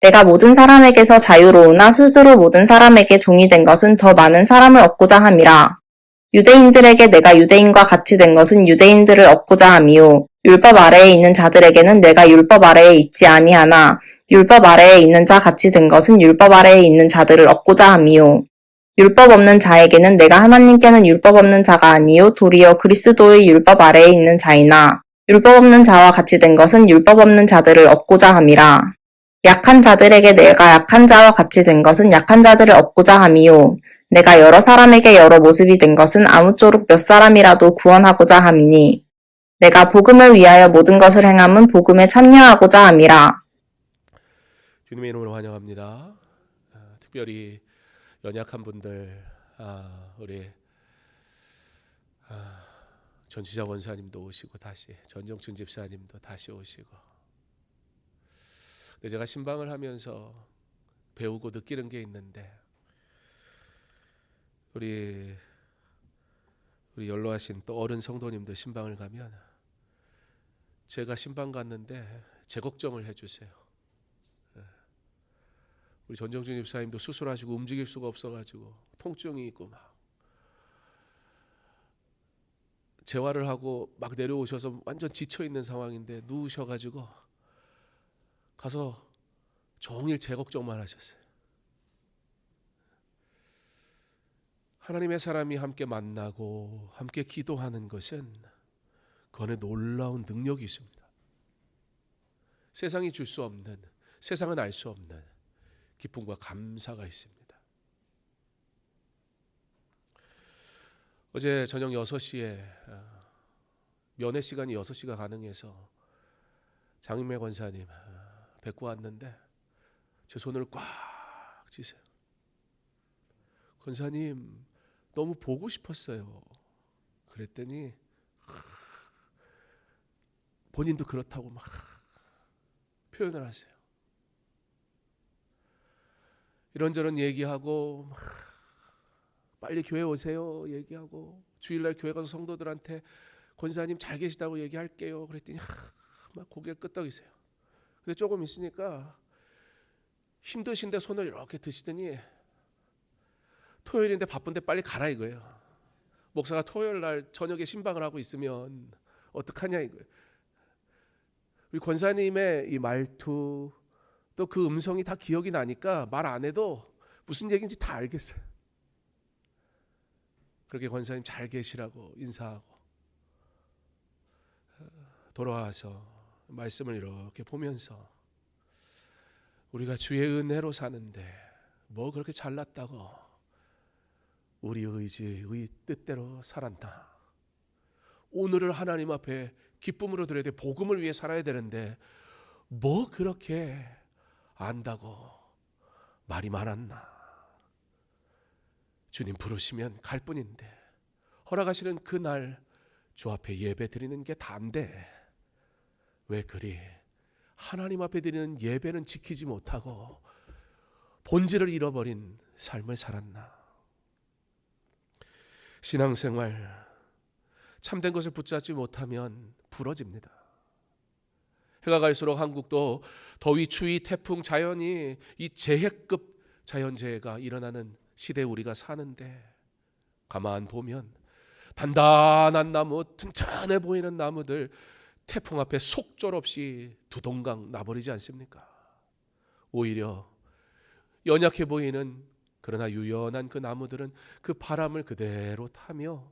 내가 모든 사람에게서 자유로우나 스스로 모든 사람에게 종이 된 것은 더 많은 사람을 얻고자 함이라. 유대인들에게 내가 유대인과 같이 된 것은 유대인들을 얻고자 함이요. 율법 아래에 있는 자들에게는 내가 율법 아래에 있지 아니하나 율법 아래에 있는 자 같이 된 것은 율법 아래에 있는 자들을 얻고자 함이요. 율법 없는 자에게는 내가 하나님께는 율법 없는 자가 아니요 도리어 그리스도의 율법 아래에 있는 자이나 율법 없는 자와 같이 된 것은 율법 없는 자들을 얻고자 함이라. 약한 자들에게 내가 약한 자와 같이 된 것은 약한 자들을 얻고자 함이요. 내가 여러 사람에게 여러 모습이 된 것은 아무쪼록 몇 사람이라도 구원하고자 함이니 내가 복음을 위하여 모든 것을 행함은 복음에 참여하고자 함이라. 주님의 이름으로 환영합니다. 특별히 연약한 분들, 우리 전지자 원사님도 오시고 다시 전정춘 집사님도 다시 오시고. 근데 제가 신방을 하면서 배우고 느끼는 게 있는데 우리 연로하신 또 어른 성도님들 신방을 가면 제가 신방 갔는데 제 걱정을 해주세요. 우리 전정준 집사님도 수술하시고 움직일 수가 없어가지고 통증이 있고 막 재활을 하고 막 내려오셔서 완전 지쳐 있는 상황인데 누우셔가지고 가서 종일 제 걱정만 하셨어요. 하나님의 사람이 함께 만나고 함께 기도하는 것은 그 안에 놀라운 능력이 있습니다. 세상이 줄 수 없는, 세상은 알 수 없는 기쁨과 감사가 있습니다. 어제 저녁 6시에 면회 시간이 6시가 가능해서 장인매 권사님 뵙고 왔는데 제 손을 꽉 쥐세요. 권사님 너무 보고 싶었어요. 그랬더니 본인도 그렇다고 막 표현을 하세요. 이런저런 얘기하고 막 빨리 교회 오세요 얘기하고 주일날 교회 가서 성도들한테 권사님 잘 계시다고 얘기할게요. 그랬더니 막 고개를 끄덕이세요. 근데 조금 있으니까 힘드신데 손을 이렇게 드시더니 토요일인데 바쁜데 빨리 가라 이거예요. 목사가 토요일 날 저녁에 신방을 하고 있으면 어떡하냐 이거예요. 우리 권사님의 이 말투 또 그 음성이 다 기억이 나니까 말 안 해도 무슨 얘기인지 다 알겠어요. 그렇게 권사님 잘 계시라고 인사하고 돌아와서 말씀을 이렇게 보면서 우리가 주의 은혜로 사는데 뭐 그렇게 잘났다고 우리 의지의 뜻대로 살았나. 오늘을 하나님 앞에 기쁨으로 드려야 돼. 복음을 위해 살아야 되는데 뭐 그렇게 안다고 말이 많았나. 주님 부르시면 갈 뿐인데 허락하시는 그날 주 앞에 예배 드리는 게 다인데 왜 그리 하나님 앞에 드리는 예배는 지키지 못하고 본질을 잃어버린 삶을 살았나. 신앙생활 참된 것을 붙잡지 못하면 부러집니다. 해가 갈수록 한국도 더위, 추위, 태풍, 자연이 이 재해급 자연재해가 일어나는 시대에 우리가 사는데 가만 보면 단단한 나무, 튼튼해 보이는 나무들 태풍 앞에 속절없이 두동강 나버리지 않습니까? 오히려 연약해 보이는 그러나 유연한 그 나무들은 그 바람을 그대로 타며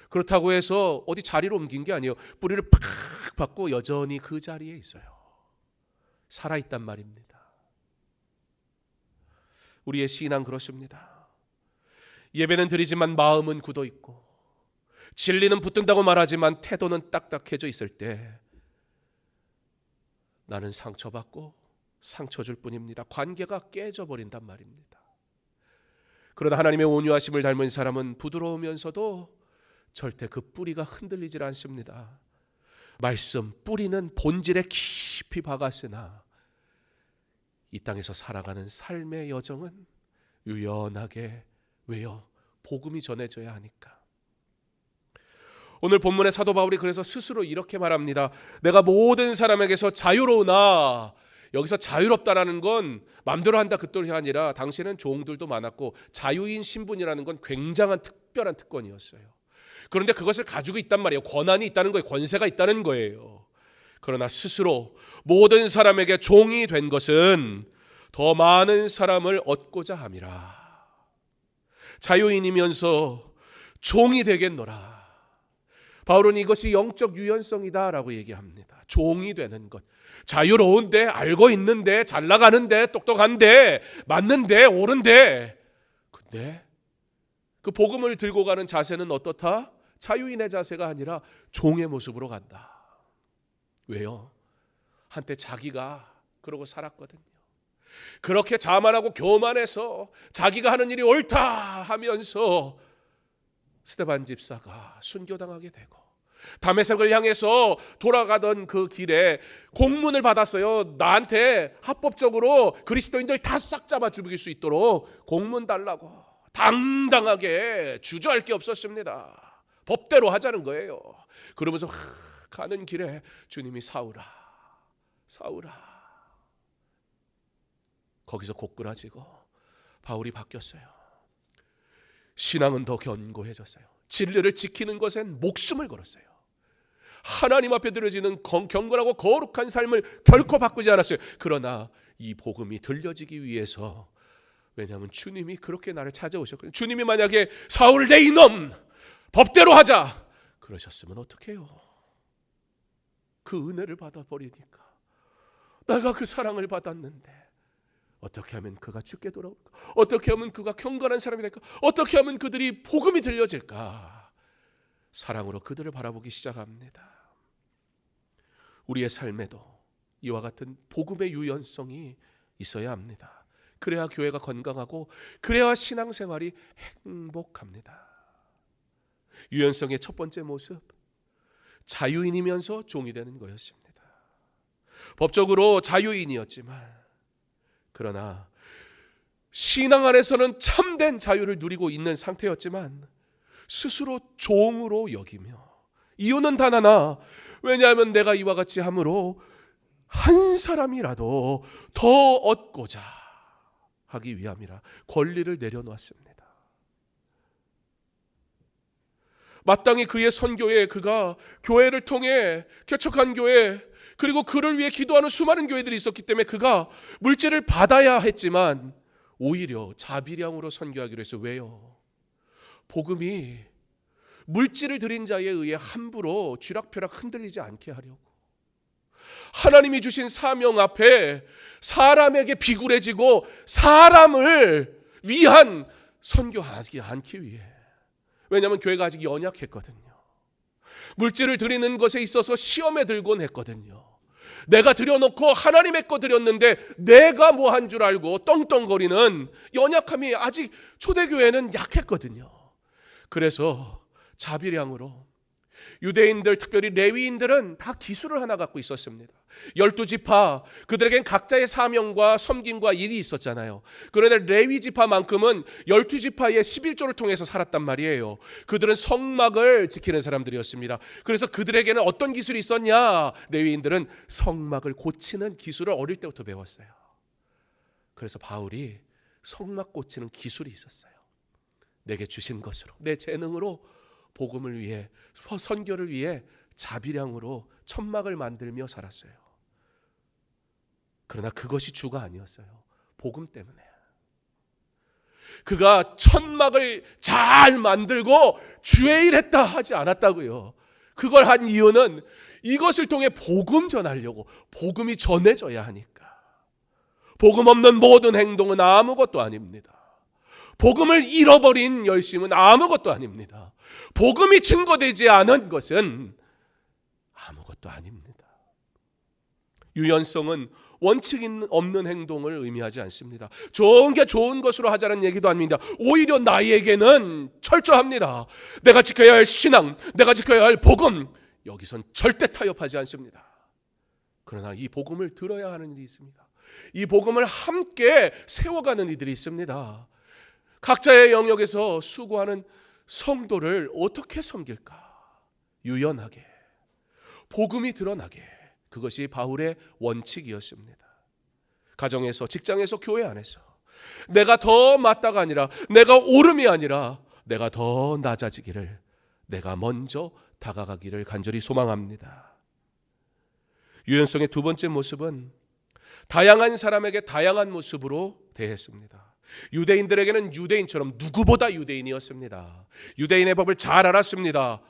그렇다고 해서 어디 자리로 옮긴 게 아니에요. 뿌리를 팍 받고 여전히 그 자리에 있어요. 살아있단 말입니다. 우리의 신앙 그렇습니다. 예배는 드리지만 마음은 굳어 있고 진리는 붙든다고 말하지만 태도는 딱딱해져 있을 때 나는 상처받고 상처 줄 뿐입니다. 관계가 깨져버린단 말입니다. 그러나 하나님의 온유하심을 닮은 사람은 부드러우면서도 절대 그 뿌리가 흔들리질 않습니다. 말씀 뿌리는 본질에 깊이 박았으나 이 땅에서 살아가는 삶의 여정은 유연하게 왜요? 복음이 전해져야 하니까. 오늘 본문의 사도 바울이 그래서 스스로 이렇게 말합니다. 내가 모든 사람에게서 자유로우나 여기서 자유롭다라는 건 마음대로 한다 그 뜻이 아니라 당시에는 종들도 많았고 자유인 신분이라는 건 굉장한 특별한 특권이었어요. 그런데 그것을 가지고 있단 말이에요. 권한이 있다는 거예요. 권세가 있다는 거예요. 그러나 스스로 모든 사람에게 종이 된 것은 더 많은 사람을 얻고자 함이라. 자유인이면서 종이 되겠노라. 바울은 이것이 영적 유연성이다라고 얘기합니다. 종이 되는 것. 자유로운데, 알고 있는데, 잘 나가는데, 똑똑한데, 맞는데, 옳은데. 근데 그 복음을 들고 가는 자세는 어떻다? 자유인의 자세가 아니라 종의 모습으로 간다. 왜요? 한때 자기가 그러고 살았거든요. 그렇게 자만하고 교만해서 자기가 하는 일이 옳다 하면서 스데반 집사가 순교당하게 되고, 다메섹을 향해서 돌아가던 그 길에 공문을 받았어요. 나한테 합법적으로 그리스도인들 다 싹 잡아 죽일 수 있도록 공문 달라고. 당당하게 주저할 게 없었습니다. 법대로 하자는 거예요. 그러면서 가는 길에 주님이 사울아, 사울아. 거기서 고꾸라지고 바울이 바뀌었어요. 신앙은 더 견고해졌어요. 진리를 지키는 것엔 목숨을 걸었어요. 하나님 앞에 드려지는 경건하고 거룩한 삶을 결코 바꾸지 않았어요. 그러나 이 복음이 들려지기 위해서, 왜냐하면 주님이 그렇게 나를 찾아오셨거든요. 주님이 만약에 사울 내 이놈 법대로 하자 그러셨으면 어떡해요? 그 은혜를 받아버리니까, 내가 그 사랑을 받았는데 어떻게 하면 그가 죽게 돌아올까? 어떻게 하면 그가 경건한 사람이 될까? 어떻게 하면 그들이 복음이 들려질까? 사랑으로 그들을 바라보기 시작합니다. 우리의 삶에도 이와 같은 복음의 유연성이 있어야 합니다. 그래야 교회가 건강하고, 그래야 신앙생활이 행복합니다. 유연성의 첫 번째 모습, 자유인이면서 종이 되는 거였습니다. 법적으로 자유인이었지만, 그러나 신앙 안에서는 참된 자유를 누리고 있는 상태였지만 스스로 종으로 여기며, 이유는 단 하나, 왜냐하면 내가 이와 같이 함으로 한 사람이라도 더 얻고자 하기 위함이라 권리를 내려놓았습니다. 마땅히 그의 선교에, 그가 교회를 통해 개척한 교회, 그리고 그를 위해 기도하는 수많은 교회들이 있었기 때문에 그가 물질을 받아야 했지만 오히려 자비량으로 선교하기로 했어요. 왜요? 복음이 물질을 드린 자에 의해 함부로 쥐락펴락 흔들리지 않게 하려고, 하나님이 주신 사명 앞에 사람에게 비굴해지고 사람을 위한 선교하지 않기 위해. 왜냐하면 교회가 아직 연약했거든요. 물질을 드리는 것에 있어서 시험에 들곤 했거든요. 내가 드려놓고 하나님의 거 드렸는데 내가 뭐 한 줄 알고 떵떵거리는 연약함이 아직 초대교회는 약했거든요. 그래서 자비량으로, 유대인들, 특별히 레위인들은 다 기술을 하나 갖고 있었습니다. 12지파, 그들에겐 각자의 사명과 섬김과 일이 있었잖아요. 그런데 레위 지파만큼은 12지파의 11조를 통해서 살았단 말이에요. 그들은 성막을 지키는 사람들이었습니다. 그래서 그들에게는 어떤 기술이 있었냐? 레위인들은 성막을 고치는 기술을 어릴 때부터 배웠어요. 그래서 바울이 성막 고치는 기술이 있었어요. 내게 주신 것으로, 내 재능으로 복음을 위해, 선교를 위해 자비량으로 천막을 만들며 살았어요. 그러나 그것이 주가 아니었어요. 복음 때문에. 그가 천막을 잘 만들고 주의 일 했다 하지 않았다고요. 그걸 한 이유는 이것을 통해 복음 전하려고, 복음이 전해져야 하니까. 복음 없는 모든 행동은 아무것도 아닙니다. 복음을 잃어버린 열심은 아무것도 아닙니다. 복음이 증거되지 않은 것은 아무것도 아닙니다. 유연성은 원칙 없는 행동을 의미하지 않습니다. 좋은 게 좋은 것으로 하자는 얘기도 아닙니다. 오히려 나에게는 철저합니다. 내가 지켜야 할 신앙, 내가 지켜야 할 복음, 여기선 절대 타협하지 않습니다. 그러나 이 복음을 들어야 하는 일이 있습니다. 이 복음을 함께 세워가는 이들이 있습니다. 각자의 영역에서 수고하는 성도를 어떻게 섬길까? 유연하게, 복음이 드러나게. 그것이 바울의 원칙이었습니다. 가정에서, 직장에서, 교회 안에서 내가 더 맞다가 아니라, 내가 오름이 아니라 내가 더 낮아지기를, 내가 먼저 다가가기를 간절히 소망합니다. 유연성의 두 번째 모습은 다양한 사람에게 다양한 모습으로 대했습니다. 유대인들에게는 유대인처럼 누구보다 유대인이었습니다. 유대인의 법을 잘 알았습니다.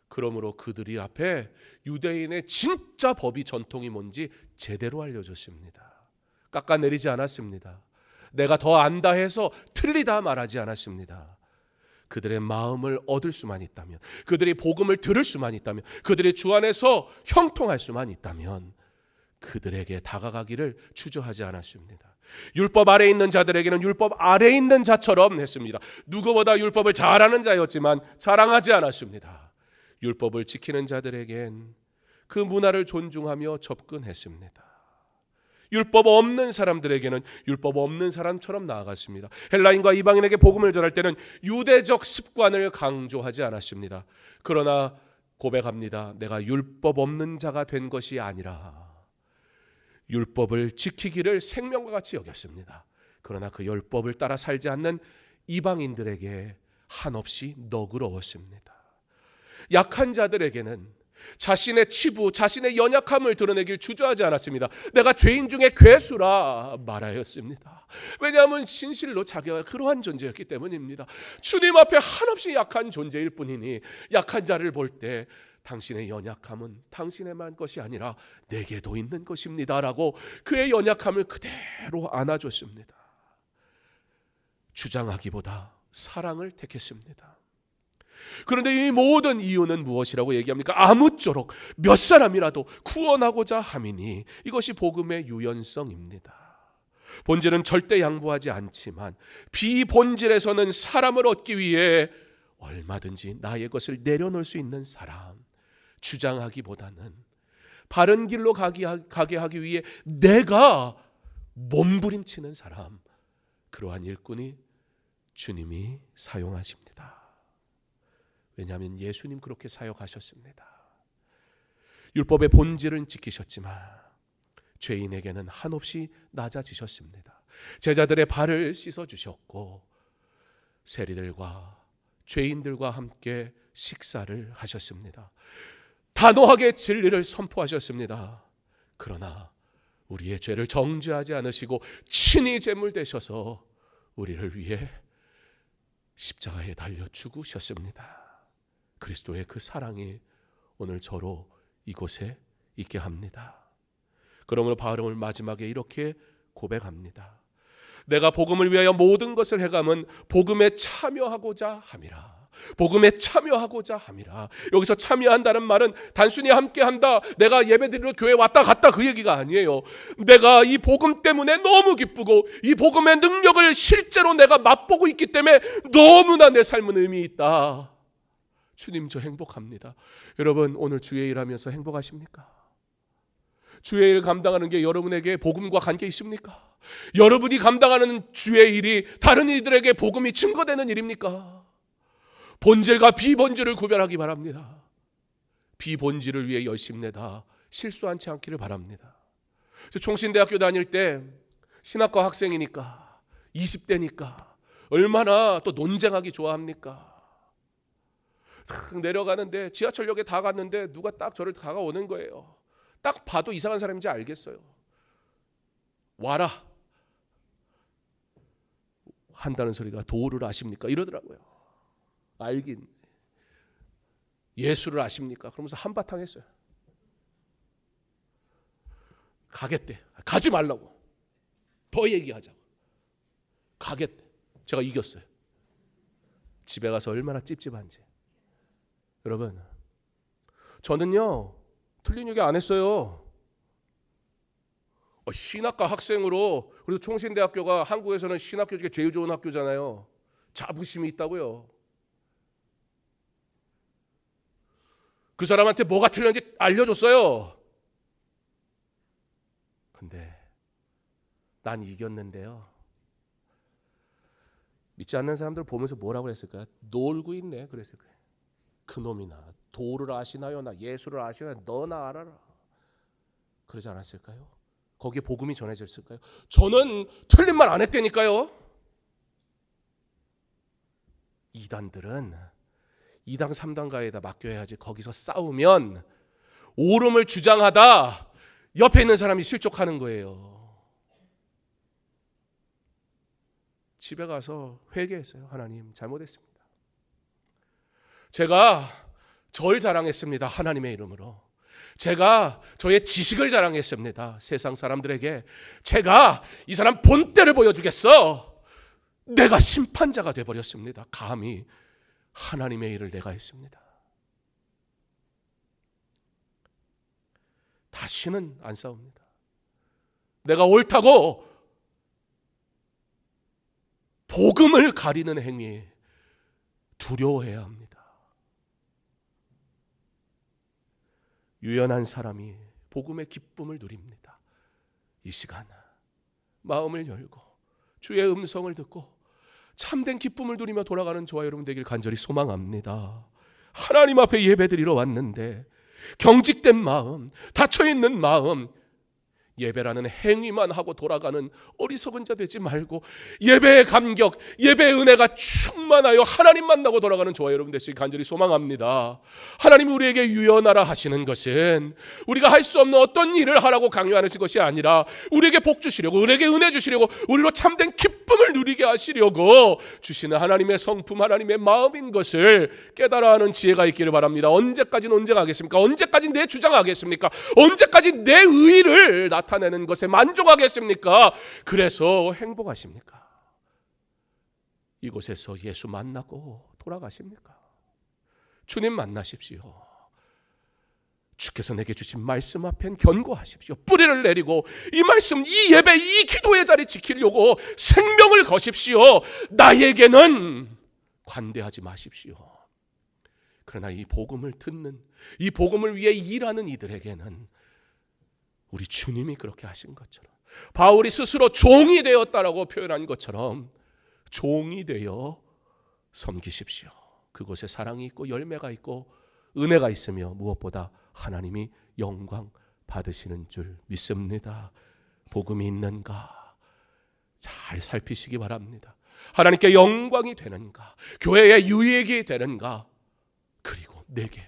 그러므로 그들이 앞에 유대인의 진짜 법이, 전통이 뭔지 제대로 알려줬습니다. 깎아내리지 않았습니다. 내가 더 안다 해서 틀리다 말하지 않았습니다. 그들의 마음을 얻을 수만 있다면, 그들이 복음을 들을 수만 있다면, 그들이 주 안에서 형통할 수만 있다면 그들에게 다가가기를 주저하지 않았습니다. 율법 아래에 있는 자들에게는 율법 아래에 있는 자처럼 했습니다. 누구보다 율법을 잘하는 자였지만 자랑하지 않았습니다. 율법을 지키는 자들에겐 그 문화를 존중하며 접근했습니다. 율법 없는 사람들에게는 율법 없는 사람처럼 나아갔습니다. 헬라인과 이방인에게 복음을 전할 때는 유대적 습관을 강조하지 않았습니다. 그러나 고백합니다. 내가 율법 없는 자가 된 것이 아니라 율법을 지키기를 생명과 같이 여겼습니다. 그러나 그 율법을 따라 살지 않는 이방인들에게 한없이 너그러웠습니다. 약한 자들에게는 자신의 치부, 자신의 연약함을 드러내길 주저하지 않았습니다. 내가 죄인 중에 괴수라 말하였습니다. 왜냐하면 진실로 자기가 그러한 존재였기 때문입니다. 주님 앞에 한없이 약한 존재일 뿐이니 약한 자를 볼 때 당신의 연약함은 당신의만 것이 아니라 내게도 있는 것입니다 라고 그의 연약함을 그대로 안아줬습니다. 주장하기보다 사랑을 택했습니다. 그런데 이 모든 이유는 무엇이라고 얘기합니까? 아무쪼록 몇 사람이라도 구원하고자 함이니, 이것이 복음의 유연성입니다. 본질은 절대 양보하지 않지만 비본질에서는 사람을 얻기 위해 얼마든지 나의 것을 내려놓을 수 있는 사람, 주장하기보다는 바른 길로 가게 하기 위해 내가 몸부림치는 사람, 그러한 일꾼이 주님이 사용하십니다. 왜냐하면 예수님 그렇게 사역하셨습니다. 율법의 본질은 지키셨지만 죄인에게는 한없이 낮아지셨습니다. 제자들의 발을 씻어주셨고 세리들과 죄인들과 함께 식사를 하셨습니다. 단호하게 진리를 선포하셨습니다. 그러나 우리의 죄를 정죄하지 않으시고 친히 제물 되셔서 우리를 위해 십자가에 달려 죽으셨습니다. 그리스도의 그 사랑이 오늘 저로 이곳에 있게 합니다. 그러므로 바울은 마지막에 이렇게 고백합니다. 내가 복음을 위하여 모든 것을 해감은 복음에 참여하고자 함이라. 복음에 참여하고자 함이라. 여기서 참여한다는 말은 단순히 함께한다, 내가 예배드리러 교회 왔다 갔다 그 얘기가 아니에요. 내가 이 복음 때문에 너무 기쁘고 이 복음의 능력을 실제로 내가 맛보고 있기 때문에 너무나 내 삶은 의미 있다. 주님, 저 행복합니다. 여러분, 오늘 주의 일하면서 행복하십니까? 주의 일을 감당하는 게 여러분에게 복음과 관계 있습니까? 여러분이 감당하는 주의 일이 다른 이들에게 복음이 증거되는 일입니까? 본질과 비본질을 구별하기 바랍니다. 비본질을 위해 열심히 내다 실수하지 않기를 바랍니다. 저 총신대학교 다닐 때 신학과 학생이니까 20대니까 얼마나 또 논쟁하기 좋아합니까? 탁 내려가는데 지하철역에 다 갔는데 누가 딱 저를 다가오는 거예요. 딱 봐도 이상한 사람인지 알겠어요. 와라 한다는 소리가 도를 아십니까? 이러더라고요. 알긴. 예수를 아십니까? 그러면서 한바탕 했어요. 가겠대. 가지 말라고. 더 얘기하자고. 가겠대. 제가 이겼어요. 집에 가서 얼마나 찝찝한지. 여러분, 저는요 틀린 얘기 안 했어요. 신학과 학생으로, 그리고 총신대학교가 한국에서는 신학교 중에 제일 좋은 학교잖아요. 자부심이 있다고요. 그 사람한테 뭐가 틀렸는지 알려줬어요. 근데 난 이겼는데요, 믿지 않는 사람들 보면서 뭐라고 그랬을까요? 놀고 있네 그랬을 거예요. 그놈이나 도를 아시나요? 나 예수를 아시나요? 너나 알아라. 그러지 않았을까요? 거기에 복음이 전해졌을까요? 저는 틀린 말 안 했다니까요. 이단들은 2당 3당가에다 맡겨야지 거기서 싸우면 옳음을 주장하다 옆에 있는 사람이 실족하는 거예요. 집에 가서 회개했어요. 하나님 잘못했습니다. 제가 절 자랑했습니다. 하나님의 이름으로. 제가 저의 지식을 자랑했습니다. 세상 사람들에게 제가 이 사람 본때를 보여주겠어. 내가 심판자가 돼버렸습니다. 감히 하나님의 일을 내가 했습니다. 다시는 안 싸웁니다. 내가 옳다고 복음을 가리는 행위 두려워해야 합니다. 유연한 사람이 복음의 기쁨을 누립니다. 이 시간 마음을 열고 주의 음성을 듣고 참된 기쁨을 누리며 돌아가는 저와 여러분 되길 간절히 소망합니다. 하나님 앞에 예배드리러 왔는데 경직된 마음, 닫혀있는 마음, 예배라는 행위만 하고 돌아가는 어리석은 자 되지 말고 예배의 감격, 예배의 은혜가 충만하여 하나님 만나고 돌아가는 저와 여러분 되시길 간절히 소망합니다. 하나님이 우리에게 유연하라 하시는 것은 우리가 할 수 없는 어떤 일을 하라고 강요하는 것이 아니라 우리에게 복 주시려고, 우리에게 은혜 주시려고, 우리로 참된 기쁨을 누리게 하시려고 주시는 하나님의 성품, 하나님의 마음인 것을 깨달아 하는 지혜가 있기를 바랍니다. 언제까지 논쟁하겠습니까? 언제까지 내 주장하겠습니까? 언제까지 내 의의를 나타내는 것에 만족하겠습니까? 그래서 행복하십니까? 이곳에서 예수 만나고 돌아가십니까? 주님 만나십시오. 주께서 내게 주신 말씀 앞엔 견고하십시오. 뿌리를 내리고 이 말씀, 이 예배, 이 기도의 자리 지키려고 생명을 거십시오. 나에게는 관대하지 마십시오. 그러나 이 복음을 듣는, 이 복음을 위해 일하는 이들에게는 우리 주님이 그렇게 하신 것처럼, 바울이 스스로 종이 되었다라고 표현한 것처럼 종이 되어 섬기십시오. 그곳에 사랑이 있고 열매가 있고 은혜가 있으며 무엇보다 하나님이 영광 받으시는 줄 믿습니다. 복음이 있는가 잘 살피시기 바랍니다. 하나님께 영광이 되는가, 교회에 유익이 되는가, 그리고 내게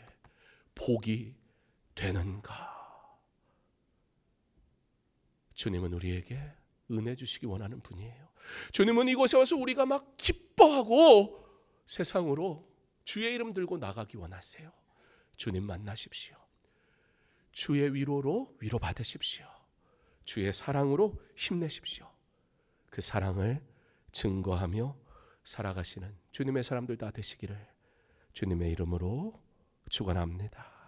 복이 되는가. 주님은 우리에게 은혜 주시기 원하는 분이에요. 주님은 이곳에 와서 우리가 막 기뻐하고 세상으로 주의 이름 들고 나가기 원하세요. 주님 만나십시오. 주의 위로로 위로받으십시오. 주의 사랑으로 힘내십시오. 그 사랑을 증거하며 살아가시는 주님의 사람들 다 되시기를 주님의 이름으로 축원합니다.